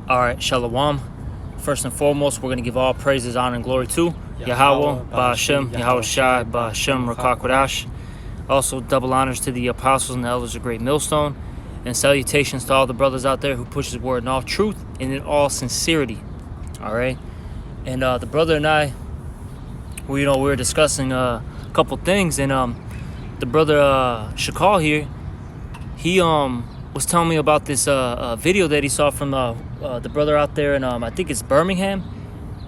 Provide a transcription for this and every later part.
All right, Shalom. First and foremost, we're going to give all praises, honor, and glory to Yahweh, Ba'ashem, Yahawashi, Ba'ashem, Rakakwadash. Also, double honors to the apostles and the elders of Great Millstone. And salutations to all the brothers out there who push his word in all truth and in all sincerity. All right? And the brother and I, we were discussing a couple things. And the brother Shakal here, he was telling me about this video that he saw from the brother out there in I think it's Birmingham,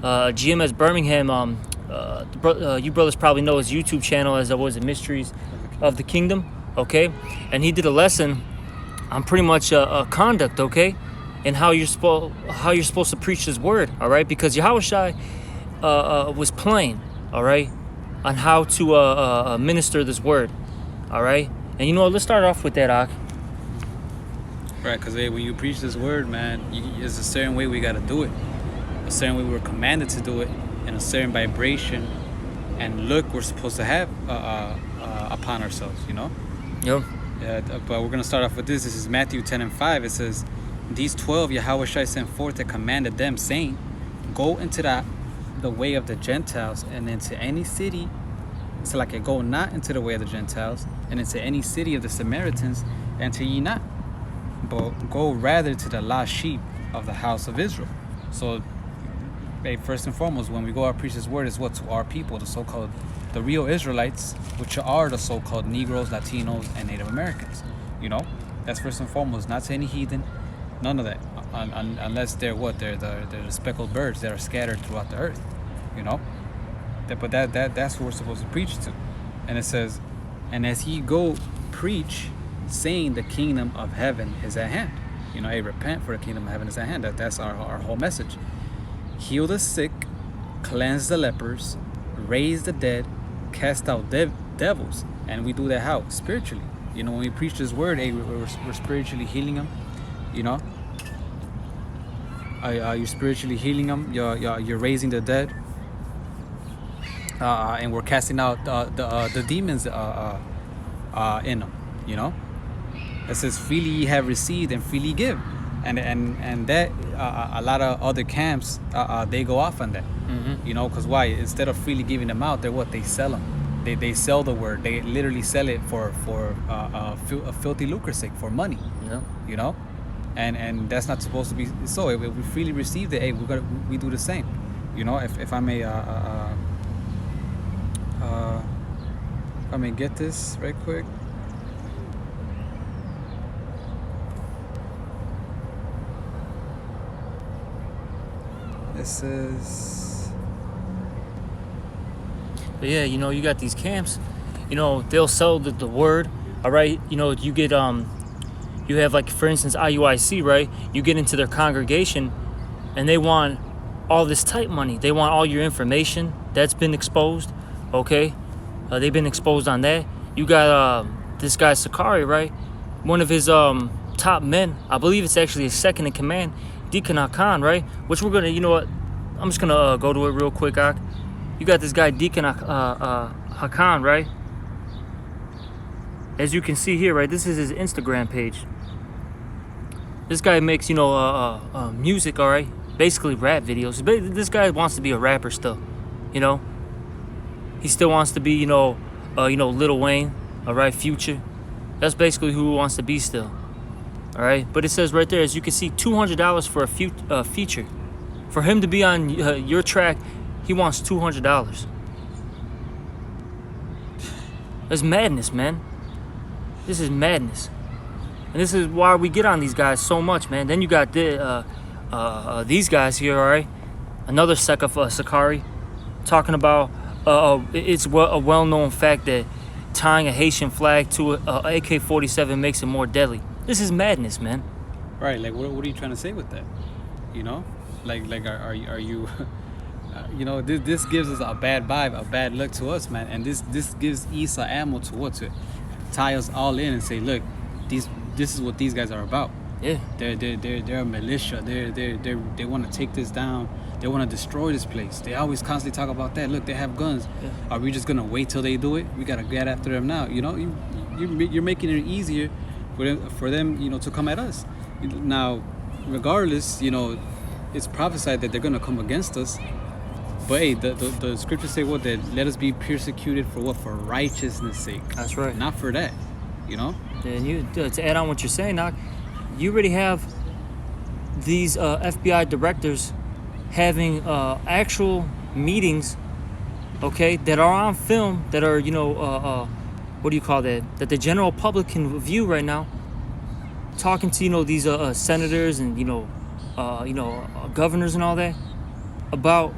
GMS Birmingham. You brothers probably know his YouTube channel as Mysteries of the Kingdom, okay? And he did a lesson on pretty much conduct, okay, and how you're supposed to preach his word, all right? Because Yahawashi was plain, all right, on how to minister this word, all right? And let's start off with that, Ak. Right, because when you preach this word, man, there's a certain way we got to do it. A certain way we were commanded to do it, and a certain vibration and look we're supposed to have upon ourselves, Yep. But we're going to start off with this. This is Matthew 10:5. It says, "These 12 Yahawashi sent forth and commanded them, saying, Go into the way of the Gentiles, and into any city. So go not into the way of the Gentiles, and into any city of the Samaritans, enter ye not. But go rather to the lost sheep of the house of Israel." So, first and foremost, when we go out preach this word, is what to our people, the real Israelites, which are the so-called Negroes, Latinos, and Native Americans. That's first and foremost, not to any heathen, none of that, unless they're the speckled birds that are scattered throughout the earth. But that's who we're supposed to preach to. And it says, "And as ye go preach, saying the kingdom of heaven is at hand." Repent, for the kingdom of heaven is at hand. That's our whole message. "Heal the sick, cleanse the lepers, raise the dead, cast out devils." And we do that how? Spiritually. When we preach this word, we're spiritually healing them. You're spiritually healing them. You're raising the dead. And we're casting out the demons in them. It says, "Freely ye have received, and freely give," and that a lot of other camps they go off on that. Because why? Instead of freely giving them out, they sell them. They sell the word. They literally sell it for a filthy lucre sake, for money. Yeah. And that's not supposed to be so. If we freely received it, we do the same. If I may get this right quick. This is... But yeah, you got these camps, they'll sell the word, all right? You get, you have, for instance, IUIC, right? You get into their congregation, and they want all this type money. They want all your information that's been exposed, okay? They've been exposed on that. You got this guy, Sakari, right? One of his top men, I believe it's actually his second in command, Deacon Hakan, right? Which we're going to, I'm just going to go to it real quick, Ak. You got this guy, Deacon Hakan, right? As you can see here, right? This is his Instagram page. This guy makes, music, all right? Basically rap videos. This guy wants to be a rapper still, He still wants to be, Lil Wayne, all right? Future. That's basically who he wants to be still. All right, but it says right there, as you can see, $200 for a feature. For him to be on your track, he wants $200. That's madness, man. This is madness, and this is why we get on these guys so much, man. Then you got these guys here, all right? Another sect of Sakari, talking about it's a well-known fact that tying a Haitian flag to a AK-47 makes it more deadly. This is madness, man. Right, what are you trying to say with that? Are you this gives us a bad vibe, a bad look to us, man. And this gives Isa ammo to tie us all in and say, look, this is what these guys are about. Yeah. They're a militia. They want to take this down. They want to destroy this place. They always constantly talk about that. Look, they have guns. Yeah. Are we just gonna wait till they do it? We gotta get after them now. You're making it easier for them, to come at us. Now, regardless, it's prophesied that they're gonna come against us. But hey, the scriptures say what? That let us be persecuted for what? For righteousness' sake. That's right. Not for that, And you, to add on what you're saying, Doc, you already have these FBI directors having actual meetings, okay, that are on film, that are, what do you call that? That the general public can view right now. Talking to, these senators and, governors and all that about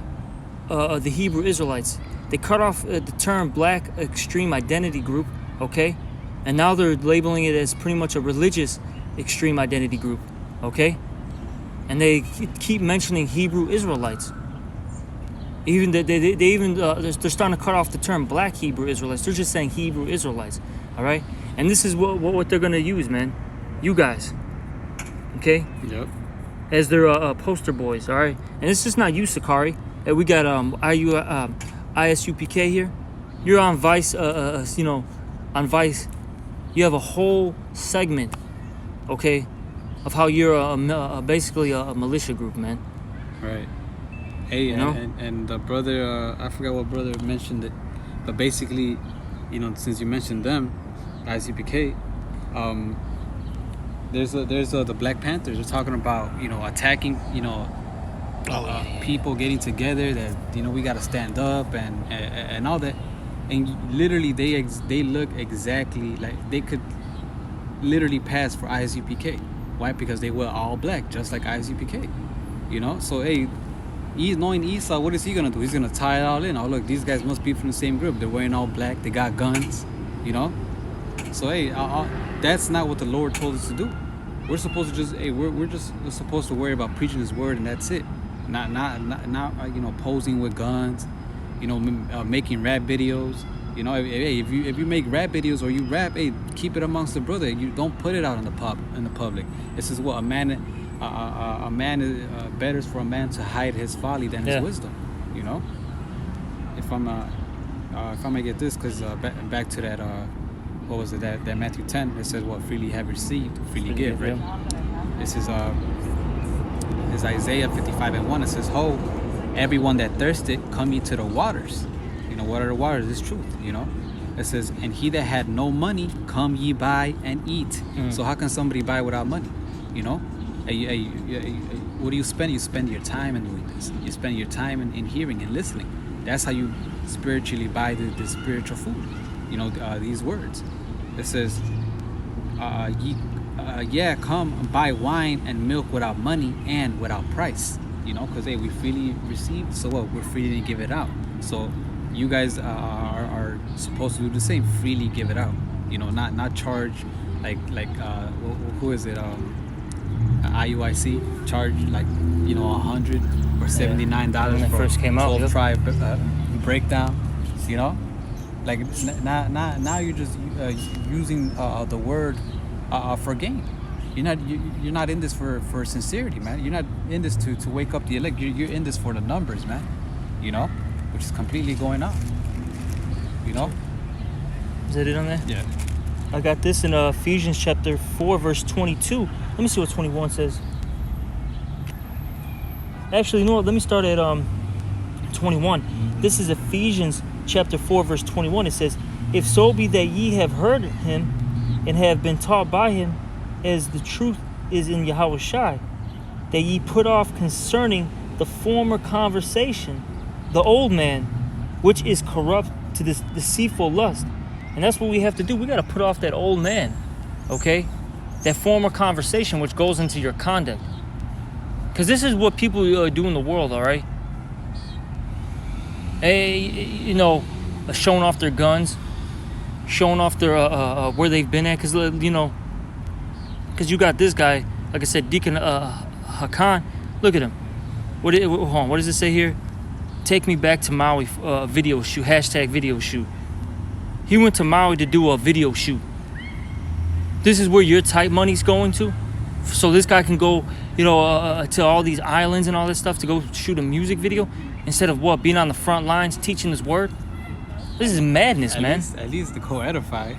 the Hebrew Israelites. They cut off the term black extreme identity group, okay? And now they're labeling it as pretty much a religious extreme identity group, okay? And they keep mentioning Hebrew Israelites. Even they're starting to cut off the term black Hebrew Israelites. They're just saying Hebrew Israelites, all right? And this is what they're gonna use, man. You guys, okay? Yep. As their poster boys, all right? And it's just not you, Sakari. We got ISUPK here. You're on Vice, on Vice. You have a whole segment, okay, of how you're basically a militia group, man. Right. Hey, and the brother, I forgot what brother mentioned it, but basically, since you mentioned them, ICPK, there's the Black Panthers. They're talking about attacking people getting together, that we got to stand up and all that, and literally they look exactly like they could literally pass for ISUPK. Why? Because they were all black, just like ISUPK. So hey, knowing Esau, what is he gonna do? He's gonna tie it all in. Oh look, these guys must be from the same group. They're wearing all black. They got guns. So hey, that's not what the Lord told us to do. We're supposed to we're supposed to worry about preaching His word, and that's it. Not posing with guns, making rap videos. Hey, if you make rap videos or you rap, hey, keep it amongst the brother. You don't put it out in the public. This is what a man is better for a man to hide his folly than his wisdom. If I'm gonna get this, because back to that what was it, that Matthew 10, it says what? Freely have received, freely give, right? This is Isaiah 55:1. It says, ho, everyone that thirsted, come ye to the waters. What are the waters? It's truth. It says, and he that had no money, come ye buy and eat. So how can somebody buy without money? What do you spend? You spend your time in doing this. You spend your time in hearing and listening. That's how you spiritually buy the spiritual food. These words. It says, come buy wine and milk without money and without price. Because we freely received, so what? We're free to give it out. So you guys are supposed to do the same. Freely give it out. Not charge like who is it? IUIC charge like $100 or $79 when it first came out. 12 tribe breakdown. Like now you're just using the word for gain. You're not in this for sincerity, man. You're not in this to wake up the elect. You're in this for the numbers, man. Which is completely going on. Is that it on there? Yeah. I got this in Ephesians chapter 4, verse 22. Let me see what 21 says. Actually, let me start at 21. This is Ephesians chapter 4, verse 21. It says, if so be that ye have heard him and have been taught by him, as the truth is in Yahawashi, that ye put off concerning the former conversation, the old man, which is corrupt to this deceitful lust. And that's what we have to do. We got to put off that old man, okay? That former conversation, which goes into your conduct. Because this is what people do in the world, all right? Hey, showing off their guns, showing off their where they've been at. Because, because you got this guy, like I said, Deacon Hakan. Look at him. What does it say here? Take me back to Maui video shoot, hashtag video shoot. He went to Maui to do a video shoot. This is where your type money's going to? So this guy can go, to all these islands and all this stuff to go shoot a music video instead of what? Being on the front lines teaching his word? This is madness, man. At least to go edify,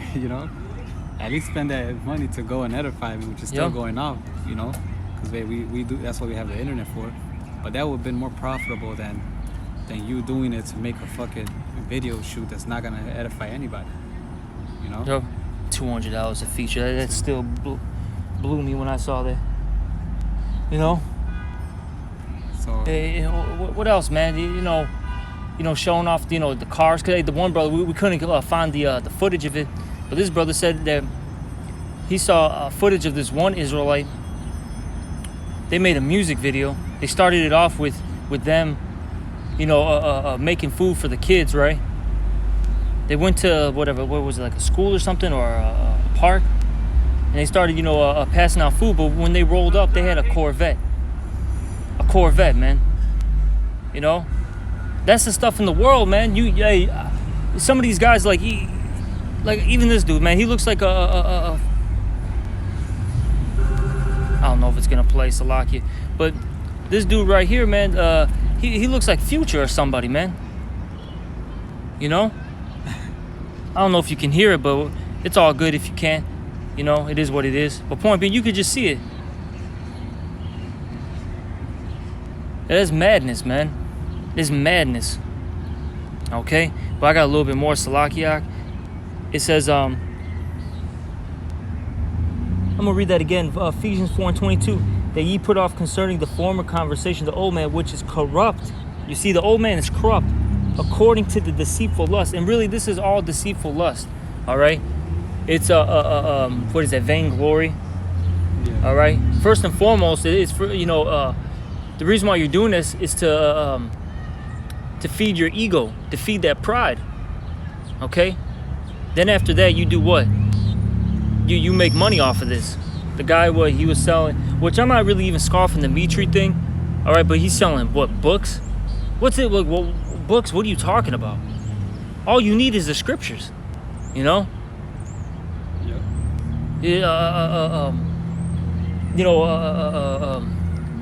At least spend that money to go and edify me, which is still going off, Because because we do. That's what we have the internet for. But that would have been more profitable than you doing it to make a fucking video shoot that's not gonna edify anybody. You know? Yo, $200 a feature. That still blew me when I saw that. You know. So. Hey, what else, man? You know, showing off, the cars. Cause the one brother, we couldn't find the footage of it, but this brother said that he saw footage of this one Israelite. They made a music video. They started it off with them, making food for the kids, right? They went to what was it, like a school or something, or a park, and they started, passing out food. But when they rolled up, they had a Corvette. A Corvette, man. That's the stuff in the world, man. Some of these guys, like even this dude, man, he looks like I don't know if it's gonna play Salakia, but this dude right here, man, he looks like Future or somebody, man. I don't know if you can hear it, but it's all good if you can. It is what it is. But point being, you could just see it. That's madness, man. It's madness. Okay? But I got a little bit more Salakiak. It says, I'm going to read that again. Ephesians 4:22. That ye put off concerning the former conversation, the old man, which is corrupt. You see, the old man is corrupt according to the deceitful lust. And really, this is all deceitful lust. All right? It's, what is that? Vainglory. Yeah. All right? First and foremost, it's for, the reason why you're doing this is to feed your ego, to feed that pride. Okay? Then after that, you do what? You make money off of this. The guy, what he was selling, which I'm not really even scoffing the Mitri thing. All right, but he's selling what, books? What's it? What books? What are you talking about? All you need is the scriptures. Yeah.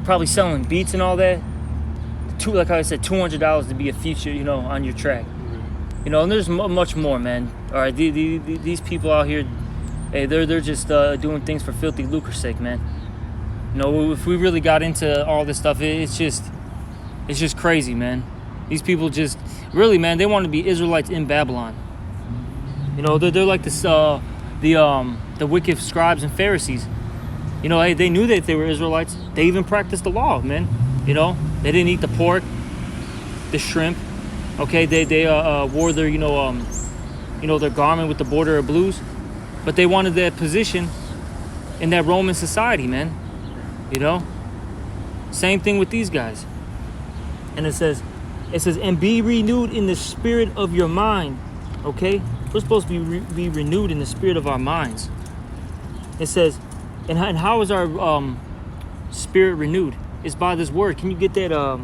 Probably selling beats and all that. Like I said, $200 to be a feature, on your track. And there's much more, man. All right, these people out here, hey, they're just doing things for filthy lucre's sake, man. If we really got into all this stuff, it's just crazy, man. These people just really, man, they want to be Israelites in Babylon. They're like this, the wicked scribes and Pharisees. Hey, they knew that they were Israelites. They even practiced the law, man. They didn't eat the pork, the shrimp. Okay, they wore their their garment with the border of blues, but they wanted that position in that Roman society, man. Same thing with these guys. And it says, and be renewed in the spirit of your mind. Okay, we're supposed to be renewed in the spirit of our minds. It says, and how is our spirit renewed? It's by this word. Can you get that? I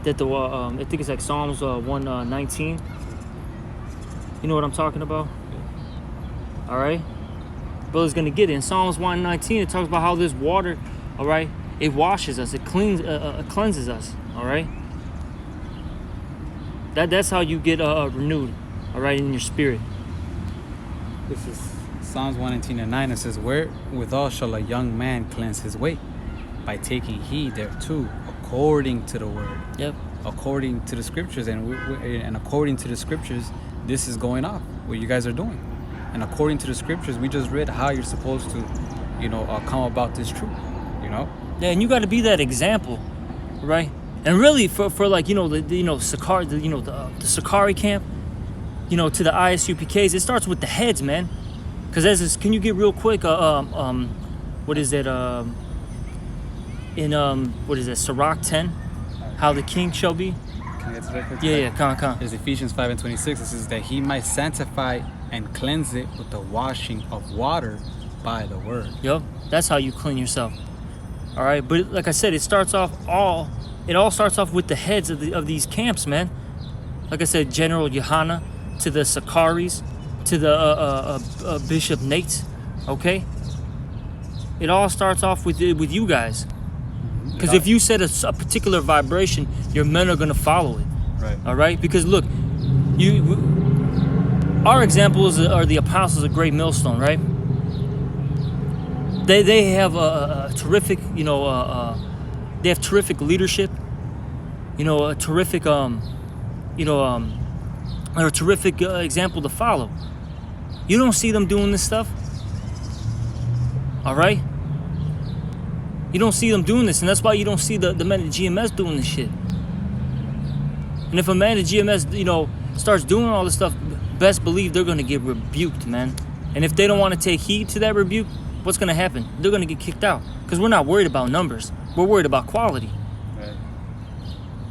think it's like Psalms 119. You know what I'm talking about? All right. Brother's gonna get it. In Psalms 119, it talks about how this water, all right, it washes us, it cleanses us. All right. That's how you get renewed. All right, in your spirit. This is Psalms 119:9. It says, "Wherewithal shall a young man cleanse his way? By taking heed thereto, according to the word." Yep. According to the scriptures, and according to the scriptures, this is going off. What you guys are doing, and according to the scriptures, we just read how you're supposed to, come about this truth. Yeah, and you got to be that example, right? And really, for like Sakari, the Sakari camp, to the ISUPKs, it starts with the heads, man. Because can you get real quick? What is it? In what is it? Sirach 10, how the king shall be. Can I get to that quick? Yeah, come. There's Ephesians 5:26. It says that he might sanctify and cleanse it with the washing of water by the word. Yep, that's how you clean yourself. All right, but like I said, it all starts off with the heads of these camps, man. Like I said, General Yohana, to the Sakaris, to the Bishop Nate. Okay, it all starts off with you guys. Because if you set a particular vibration, your men are going to follow it. Right. All right? Because look, our examples are the apostles of Great Millstone, right? They have a terrific, they have terrific leadership. A terrific, they're a terrific example to follow. You don't see them doing this stuff. All right? You don't see them doing this, and that's why you don't see the men at GMS doing this shit. And if a man at GMS, starts doing all this stuff, best believe they're going to get rebuked, man. And if they don't want to take heed to that rebuke, what's going to happen? They're going to get kicked out. Because we're not worried about numbers. We're worried about quality. Right.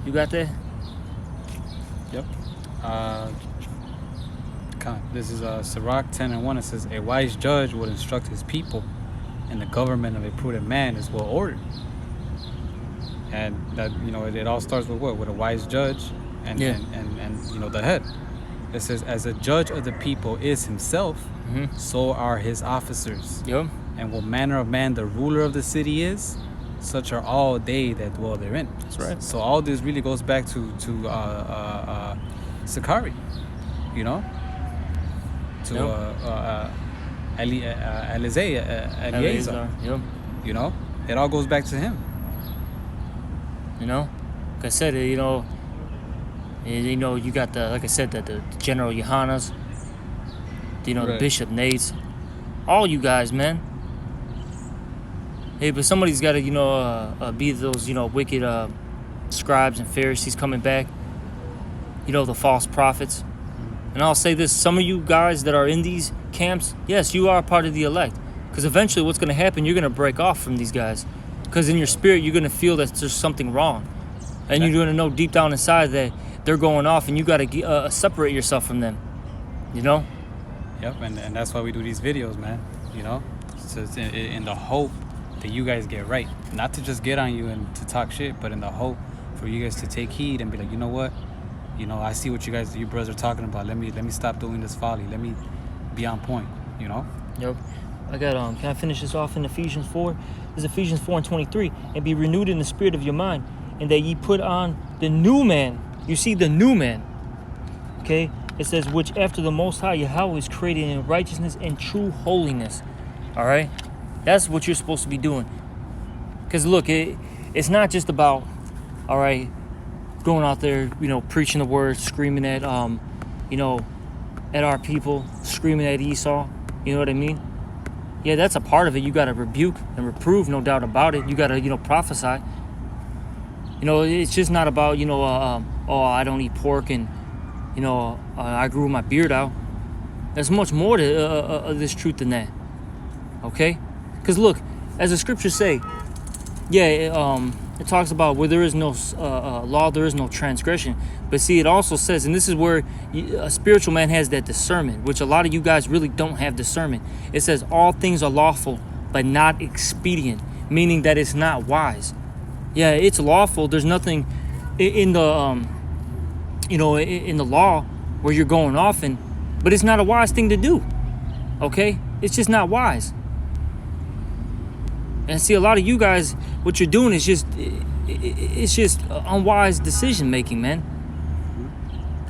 You got that? Yep. This is Sirach 10:1. It says, a wise judge would instruct his people, and the government of a prudent man is well ordered. And that, it all starts with what? With a wise judge and the head. It says, as a judge of the people is himself, so are his officers. Yep. And what manner of man the ruler of the city is, such are all they that dwell therein. That's right. So all this really goes back to Sakari, to Eliezer. Yep. It all goes back to him. Like I said, you got the General Yohanas, the Bishop Nates, all you guys, man. Hey, but somebody's got to, be those, wicked scribes and Pharisees coming back. The false prophets. And I'll say this, some of you guys that are in these camps, yes, you are part of the elect. Because eventually what's going to happen, you're going to break off from these guys. Because in your spirit, you're going to feel that there's something wrong. And you're going to know deep down inside that they're going off, and you got to separate yourself from them. Yep, and that's why we do these videos, man. So it's in the hope that you guys get right. Not to just get on you and to talk shit, but in the hope for you guys to take heed and be like, you know what? I see what you brothers are talking about. Let me stop doing this folly. Let me be on point, Yep. I got, can I finish this off in Ephesians 4? This is Ephesians 4:23. And be renewed in the spirit of your mind, and that ye put on the new man. You see, the new man. Okay? It says, which after the Most High Yahweh is created in righteousness and true holiness. All right? That's what you're supposed to be doing. Because look, it's not just about, all right, going out there, preaching the word, screaming at, at our people, screaming at Esau. You know what I mean? Yeah, that's a part of it. You got to rebuke and reprove, no doubt about it. You got to, prophesy. It's just not about, I don't eat pork and, I grew my beard out. There's much more to this truth than that. Okay? Because look, as the scriptures say, it talks about where there is no law, there is no transgression. But see, it also says, and this is where a spiritual man has that discernment, which a lot of you guys really don't have discernment. It says all things are lawful, but not expedient, meaning that it's not wise. Yeah, it's lawful. There's nothing in the, in the law where you're going off but it's not a wise thing to do. Okay? It's just not wise. And see, a lot of you guys, what you're doing is it's just unwise decision making, man.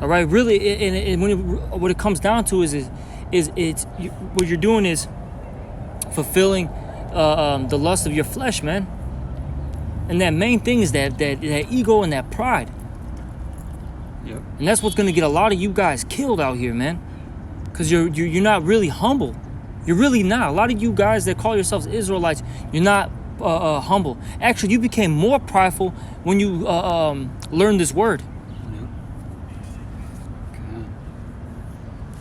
All right, really, and what it comes down to is what you're doing is fulfilling the lust of your flesh, man. And that main thing is that ego and that pride. Yep. And that's what's going to get a lot of you guys killed out here, man. Because you're not really humble. You're really not. A lot of you guys that call yourselves Israelites, you're not humble. Actually, you became more prideful when you learned this word.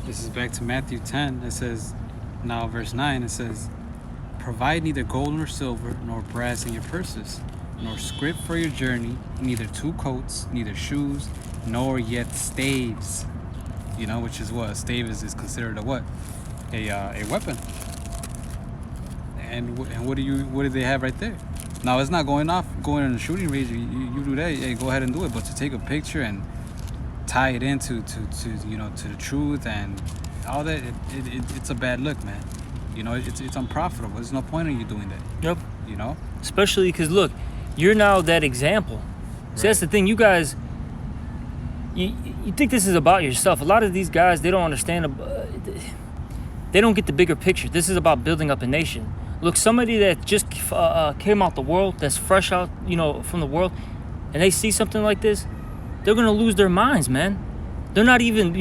This is back to Matthew 10. It says, now verse 9, it says, provide neither gold nor silver nor brass in your purses, nor scrip for your journey, neither 2 coats, neither shoes, nor yet staves. Which is what? A stave is considered a what? A weapon. And what do they have right there? Now, it's not going in a shooting range. You do that, yeah, go ahead and do it. But to take a picture and tie it into to the truth and all that, it's a bad look, man. It's unprofitable. There's no point in you doing that. Yep. Especially because look, you're now that example. See, that's the thing. You guys, you think this is about yourself. A lot of these guys, they don't understand. They don't get the bigger picture. This is about building up a nation. Look, somebody that just came out the world, that's fresh out, from the world, and they see something like this, they're gonna lose their minds, man. They're not even,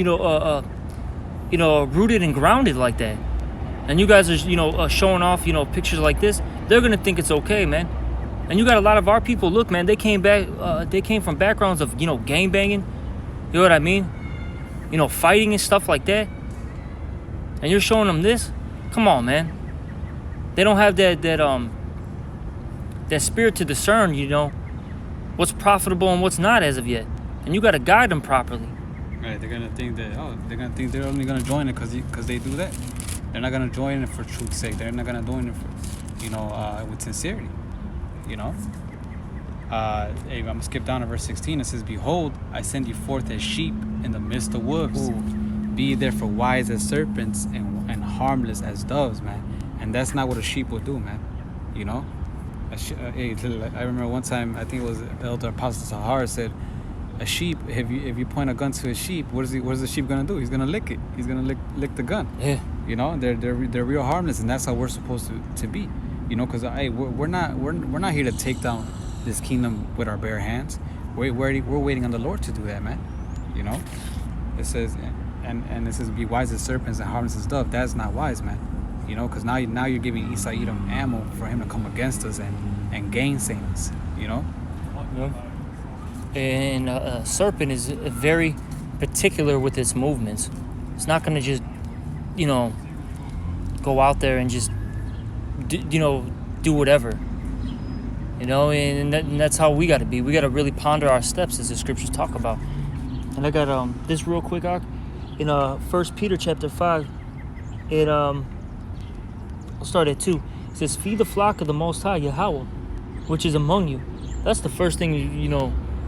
rooted and grounded like that. And you guys are, showing off, pictures like this. They're gonna think it's okay, man. And you got a lot of our people. Look, man, they came from backgrounds of, gang banging. You know what I mean? Fighting and stuff like that. And you're showing them this? Come on, man. They don't have that spirit to discern, what's profitable and what's not as of yet. And you got to guide them properly. Right, they're gonna think they're only gonna join it because they do that. They're not gonna join it for truth's sake. They're not gonna join it for, with sincerity. Hey, I'm gonna skip down to verse 16. It says, "Behold, I send you forth as sheep in the midst of wolves. Ooh. Be therefore wise as serpents and harmless as doves, man." And that's not what a sheep would do, man. I remember one time, I think it was Elder Apostle Sahara said, a sheep, if you point a gun to a sheep, what is the sheep gonna do? He's gonna lick it. He's gonna lick the gun. Yeah. They're real harmless, and that's how we're supposed to be. Because we're not here to take down this kingdom with our bare hands. We're waiting on the Lord to do that, man. It says, and it says, "Be wise as serpents and harmless as doves." That's not wise, man. Because now you're giving Esau Edom ammo for him to come against us and gainsay us. Yeah. And a serpent is very particular with its movements. It's not gonna just, go out there and just, do whatever. And that's how we got to be. We got to really ponder our steps, as the scriptures talk about. And I got this real quick, in 1 Peter chapter 5. I'll start at 2. It says, "Feed the flock of the Most High, Yahweh, which is among you." That's the first thing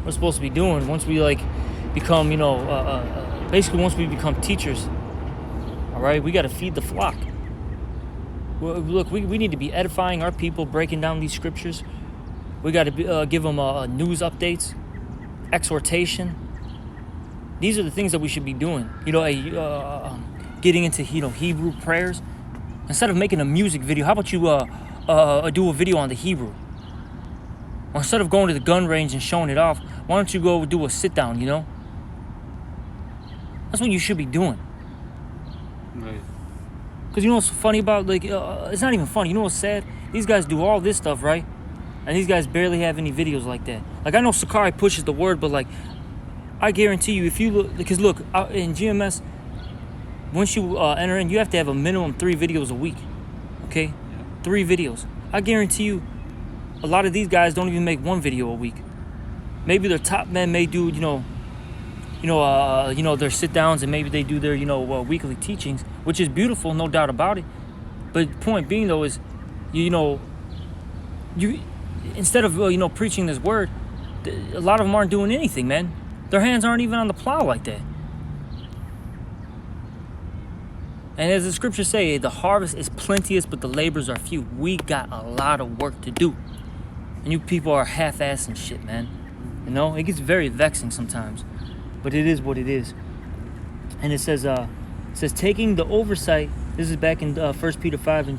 we're supposed to be doing once we become basically once we become teachers. All right, we got to feed the flock. Well, look, we need to be edifying our people, breaking down these scriptures. We got to give them news updates, exhortation. These are the things that we should be doing. Getting into Hebrew prayers. Instead of making a music video, how about you do a video on the Hebrew? Or instead of going to the gun range and showing it off, why don't you go do a sit down? That's what you should be doing. Right. Because what's funny about, it's not even funny. What's sad? These guys do all this stuff, right? And these guys barely have any videos like that. I know Sakari pushes the word, but I guarantee you, if you look, because look, in GMS, once you enter in, you have to have a minimum 3 videos a week. Okay? Yeah. 3 videos. I guarantee you, a lot of these guys don't even make 1 video a week. Maybe their top men may do, their sit downs, and maybe they do their, weekly teachings, which is beautiful, no doubt about it. But the point being, though, is, you instead of preaching this word, a lot of them aren't doing anything, man. Their hands aren't even on the plow like that. And as the scriptures say, the harvest is plenteous, but the laborers are few. We got a lot of work to do. And you people are half-assing shit, man. It gets very vexing sometimes. But it is what it is. And it says, taking the oversight, this is back in 1 Peter 5 and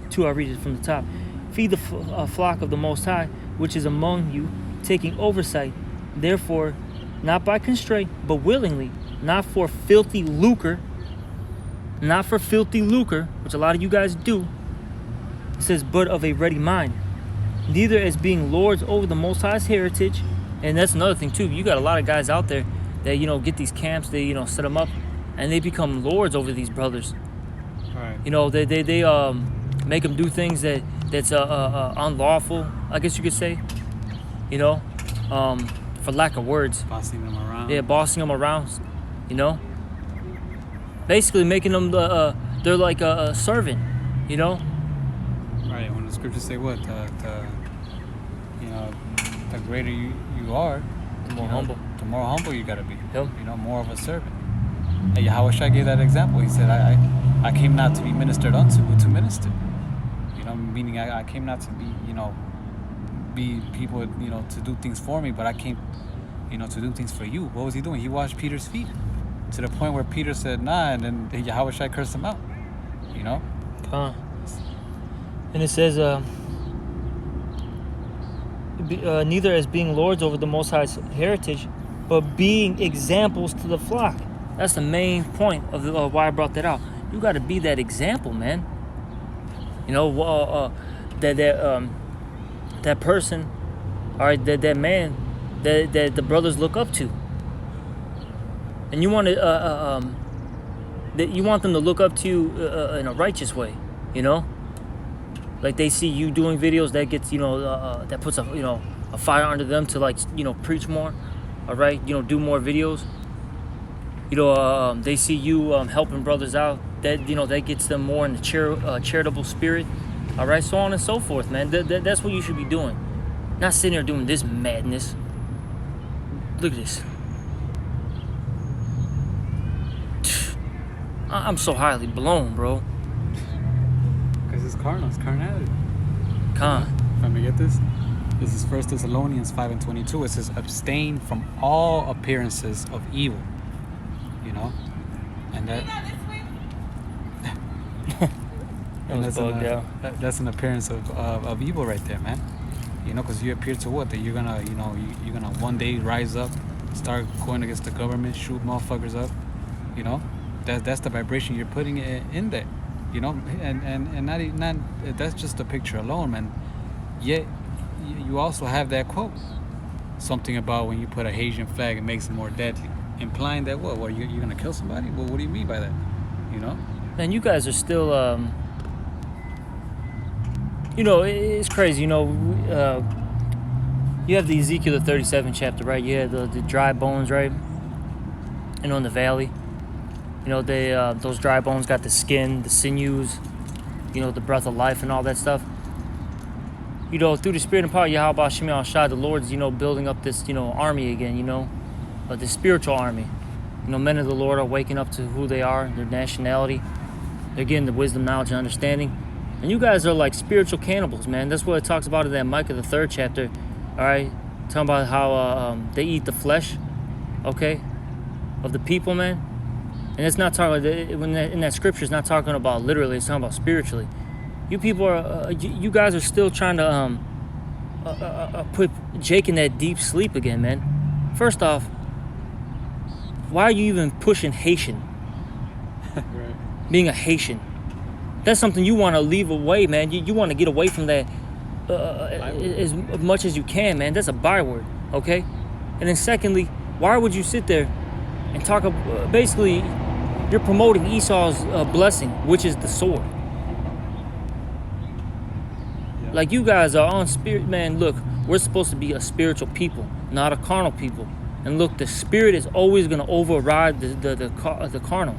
2, I'll read it from the top. "Feed the flock of the Most High, which is among you, taking oversight, therefore, not by constraint, but willingly, not for filthy lucre," which a lot of you guys do. It says, "but of a ready mind, neither as being lords over the Most High's heritage." And that's another thing too. You got a lot of guys out there that get these camps, they set them up, and they become lords over these brothers. Right. They make them do things that's unlawful, I guess you could say. For lack of words. Bossing them around. Yeah, bossing them around. Basically making them they're like a servant. Right. When the scriptures say what the greater you are, The more humble. The more humble you gotta be. Yep. More of a servant. Yahawashi gave that example. He said, I came not to be ministered unto, but to minister. Meaning I came not to be, be people, to do things for me, but I came, to do things for you. What was he doing? He washed Peter's feet to the point where Peter said, nah, and then Yahawashi cursed him out. And it says, neither as being lords over the Most High's heritage, but being examples to the flock. That's the main point of why I brought that out. You got to be that example, man. You know, that person, all right, that man, that the brothers look up to, and you want to, that you want them to look up to you in a righteous way, you know. Like they see you doing videos, that gets, you know, that puts a fire under them to, like, you know, preach more, all right, you know, do more videos. You know, they see you helping brothers out, that, you know, that gets them more in the charitable spirit, all right, so on and so forth, man. That's what you should be doing, not sitting there doing this madness. Look at this. I'm so highly blown, bro. Because it's carnal, it's carnality. Con. Let me get this. This is 1 Thessalonians 5:22. It says, abstain from all appearances of evil. You know? And that's an appearance of evil right there, man. You know, because you appear to what? That you're gonna, you know, you're gonna one day rise up, start going against the government, shoot motherfuckers up. You know? That's the vibration you're putting in there. You know, and not that's just a picture alone, man. Yet you also have that quote, something about when you put a Haitian flag, it makes it more deadly, implying that what you're gonna kill somebody. Well, what do you mean by that? You know? Man, you guys are still, you know, it's crazy. You know, you have the Ezekiel 37 chapter, right? You have the dry bones, right? You know, in the valley. You know, they those dry bones got the skin, the sinews, you know, the breath of life and all that stuff. You know, through the spirit and power of Yahawashi, the Lord's, you know, building up this, you know, army again, you know, this spiritual army. You know, men of the Lord are waking up to who they are, their nationality. They're getting the wisdom, knowledge, and understanding. And you guys are like spiritual cannibals, man. That's what it talks about in that Micah, the 3rd chapter, all right? Talking about how they eat the flesh, okay, of the people, man. And it's not talking, in that scripture, it's not talking about literally, it's talking about spiritually. You people are, you guys are still trying to put Jake in that deep sleep again, man. First off, why are you even pushing Haitian? Right. Being a Haitian. That's something you want to leave away, man. You want to get away from that as much as you can, man. That's a byword, okay? And then secondly, why would you sit there and talk, basically, you're promoting Esau's blessing, which is the sword. Yeah. Like, you guys are on spirit, man. Look, we're supposed to be a spiritual people, not a carnal people. And look, the spirit is always going to override the carnal.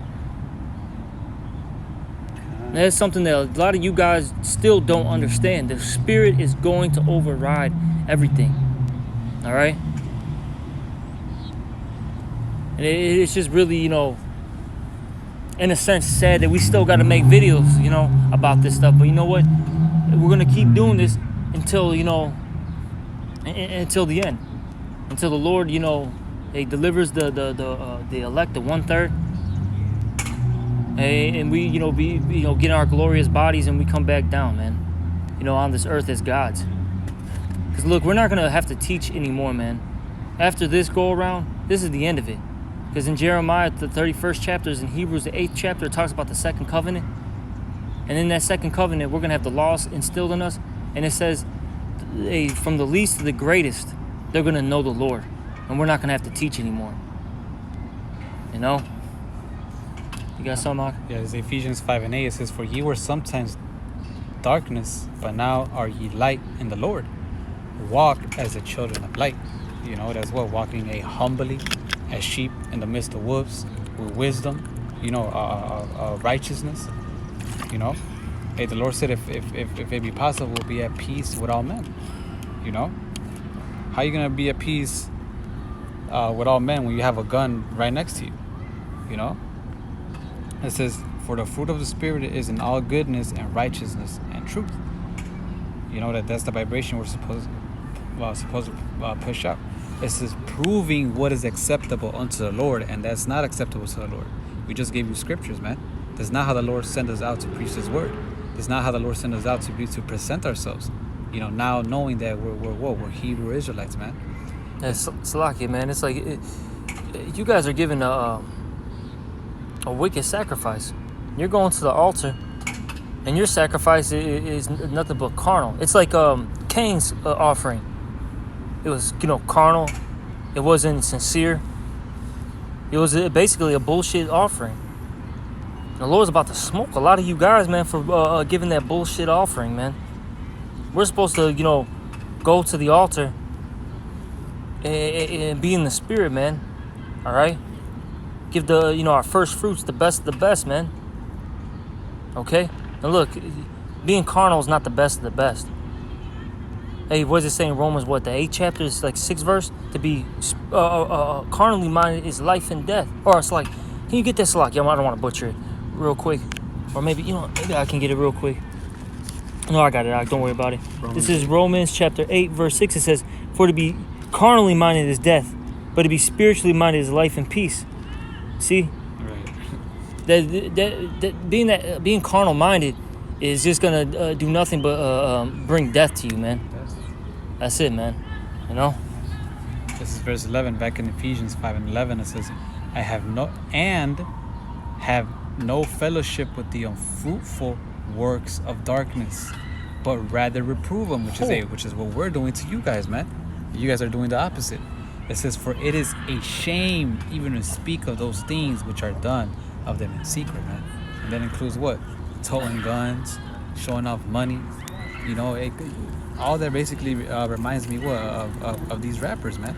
And that's something that a lot of you guys still don't understand. The spirit is going to override everything. All right? And it's just really, you know, in a sense, sad that we still got to make videos, you know, about this stuff. But you know what? We're going to keep doing this until, you know, until the end. Until the Lord, you know, He delivers the elect, the 1/3. And we, you know, get in our glorious bodies and we come back down, man. You know, on this earth as gods. Because look, we're not going to have to teach anymore, man. After this go around, this is the end of it. Because in Jeremiah, the 31st chapter, in Hebrews, the 8th chapter, it talks about the second covenant. And in that second covenant, we're going to have the laws instilled in us. And it says, from the least to the greatest, they're going to know the Lord. And we're not going to have to teach anymore. You know? You got something, Mark? Yeah, it's Ephesians 5:8. It says, for ye were sometimes darkness, but now are ye light in the Lord. Walk as the children of light. You know, that's what, walking humbly as sheep in the midst of wolves, with wisdom, you know, righteousness, you know. Hey, the Lord said, if it be possible, we'll be at peace with all men, you know. How you gonna be at peace with all men when you have a gun right next to you, you know? It says, for the fruit of the Spirit is in all goodness and righteousness and truth. You know, that's the vibration we're supposed to push out. It says proving what is acceptable unto the Lord, and that's not acceptable to the Lord. We just gave you scriptures, man. That's not how the Lord sent us out to preach His word. It's not how the Lord sent us out to present ourselves. You know, now knowing that we're Hebrew Israelites, man. Yeah, Salakia, man. It's like you guys are giving a wicked sacrifice. You're going to the altar, and your sacrifice is nothing but carnal. It's like Cain's offering. It was, carnal. It wasn't sincere. It was basically a bullshit offering. The Lord's about to smoke a lot of you guys, man, for giving that bullshit offering, man. We're supposed to, go to the altar and be in the spirit, man. All right? Give our first fruits, the best of the best, man. Okay? And look, being carnal is not the best of the best. Hey, what does it say in Romans, the 8th chapter? It's like 6th verse? To be carnally minded is life and death. Or it's like, can you get this, Slack? I don't want to butcher it real quick. Or maybe, maybe I can get it real quick. No, I got it. Don't worry about it. This is Romans chapter 8, verse 6. It says, for to be carnally minded is death, but to be spiritually minded is life and peace. See? Right. Being carnal minded is just gonna do nothing but bring death to you, man. That's it, man. This is verse 11 back in Ephesians 5:11. It says, I have no fellowship with the unfruitful works of darkness, but rather reprove them, which is what we're doing to you guys, man. You guys are doing the opposite. It says, for it is a shame even to speak of those things which are done of them in secret, man. And that includes what? Toting guns, showing off money. All that basically reminds me of these rappers, man.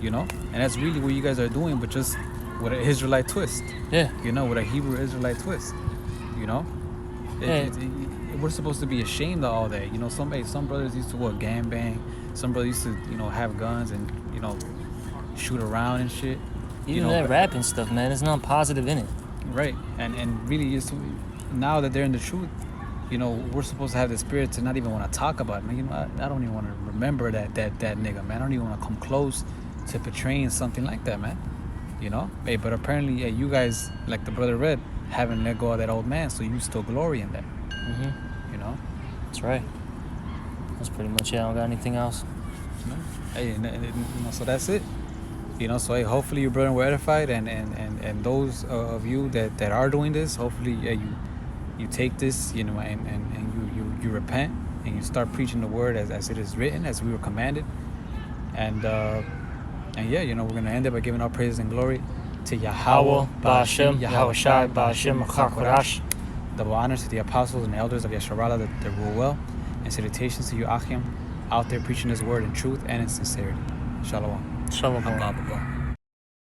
And that's really what you guys are doing, but just with an Israelite twist. Yeah. With a Hebrew Israelite twist. We're supposed to be ashamed of all that. Some brothers used to gangbang. Some brothers used to have guns and shoot around and shit. Even that rapping stuff, man, there's nothing positive in it. Right. And really just now that they're in the truth, we're supposed to have the spirit to not even want to talk about it. Man, I don't even want to remember that nigga, man. I don't even want to come close to portraying something like that, man. Hey, but apparently, you guys, like the brother read, haven't let go of that old man, so you still glory in that. Mm-hmm. That's right. That's pretty much it. I don't got anything else. Hey, so that's it. So hey, hopefully your brother were edified, and those of you that are doing this, hopefully you take this, and you repent and you start preaching the word as it is written, as we were commanded, and yeah, we're gonna end it by giving our praises and glory to Yahweh, Ba'ashem, Yahawashi, Ba'ashem, Rakakwadash. Double honors to the apostles and elders of Yasharala that rule well, and salutations to you, Achim, out there preaching His word in truth and in sincerity. Shalom. Shalom.